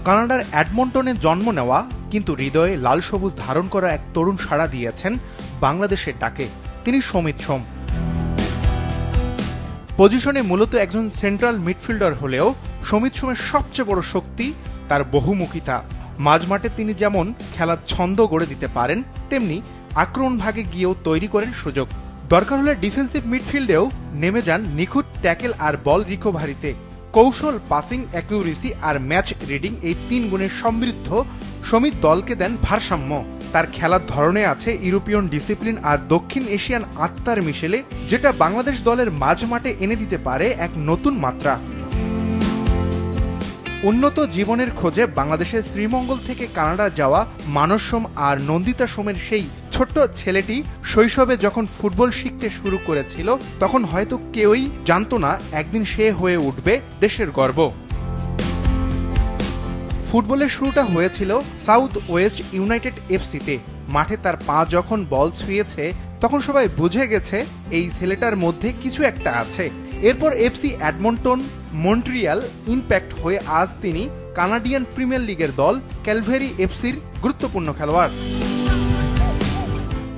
কানাডার এডমন্টনে জন্ম নেওয়া কিন্তু হৃদয়ে লাল সবুজ ধারণ করা এক তরুণ সাড়া দিয়েছেন বাংলাদেশের ডাকে। তিনি সমিত সোম। পজিশনে মূলত একজন সেন্ট্রাল মিডফিল্ডার হলেও সমিত সোমের সবচেয়ে বড় শক্তি তার বহুমুখিতা। মাঝমাঠে তিনি যেমন খেলার ছন্দ গড়ে দিতে পারেন, তেমনি আক্রমণ ভাগে গিয়েও তৈরি করেন সুযোগ। দরকার হলে ডিফেন্সিভ মিডফিল্ডেও নেমে যান নিখুঁত ট্যাকেল আর বল রিকভারিতে। কৌশল, পাসিং অ্যাকিউরেসি আর ম্যাচ রিডিং, এই 3 গুণে সমৃদ্ধ সমিত দলকে দেন ভারসাম্য। তার খেলার ধরনে আছে ইউরোপিয়ান ডিসিপ্লিন আর দক্ষিণ এশিয়ান আত্মার মিশেলে, যেটা বাংলাদেশ দলের মাঝমাঠে এনে দিতে পারে এক নতুন মাত্রা। উন্নত জীবনের খোঁজে বাংলাদেশের শ্রীমঙ্গল থেকে কানাডা যাওয়া মানস সোম আর নন্দিতা সোমের সেই ছোট্ট ছেলেটি শৈশবে যখন ফুটবল শিখতে শুরু করেছিল, তখন হয়তো কেউই জানতো না একদিন সে হয়ে উঠবে দেশের গর্ব। ফুটবলের শুরুটা হয়েছিল সাউথ ওয়েস্ট ইউনাইটেড এফসিতে। মাঠে তার পা যখন বল ছুঁয়েছে, তখন সবাই বুঝে গেছে এই ছেলেটার মধ্যে কিছু একটা আছে। এরপর এফসি এডমন্টন, মন্ট্রিয়াল, ইম্প্যাক্ট হয়ে আজ তিনি কানাডিয়ান প্রিমিয়ার লিগের দল ক্যালভেরি এফসির গুরুত্বপূর্ণ খেলোয়াড়।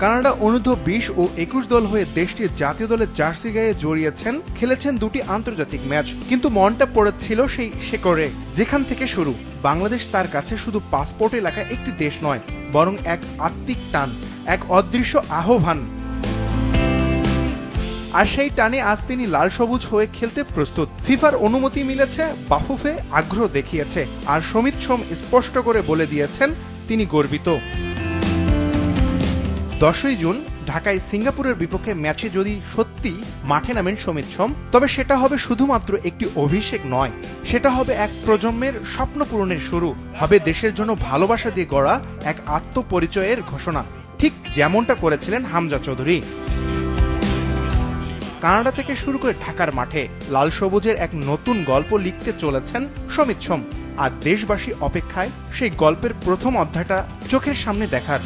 কানাডা অনূর্ধ্ব-20 ও 21 দল হয়ে দেশটির জাতীয় দলের জার্সি গায়ে জড়িয়েছেন, খেলেছেন 2টি আন্তর্জাতিক ম্যাচ। কিন্তু মনটা পড়েছিল সেই শেকড়ে, যেখান থেকে শুরু। বাংলাদেশ তার কাছে শুধু পাসপোর্টে লেখা একটি দেশ নয়, বরং এক আত্মিক টান, এক অদৃশ্য আহ্বান। আর সেই টানে আজ তিনি লাল সবুজ হয়ে খেলতে প্রস্তুত। ফিফার অনুমতি মিলেছে, বাফুফে আগ্রহ দেখিয়েছে, আর সমিত সোম স্পষ্ট করে বলে দিয়েছেন তিনি গর্বিত। 10ই জুন ঢাকায় সিঙ্গাপুরের বিপক্ষে ম্যাচে যদি সত্যি মাঠে নামেন সমিত সোম, তবে সেটা হবে শুধুমাত্র একটি অভিষেক নয়, সেটা হবে এক প্রজন্মের স্বপ্ন পূরণের শুরু, হবে দেশের জন্য ভালোবাসা দিয়ে গড়া এক আত্মপরিচয়ের ঘোষণা, ঠিক যেমনটা করেছিলেন হামজা চৌধুরী। কানাডা থেকে শুরু করে ঢাকার মাঠে লাল সবুজের এক নতুন গল্প লিখতে চলেছেন সমিত সোম, আর দেশবাসী অপেক্ষায় সেই গল্পের প্রথম অধ্যায়টা চোখের সামনে দেখার।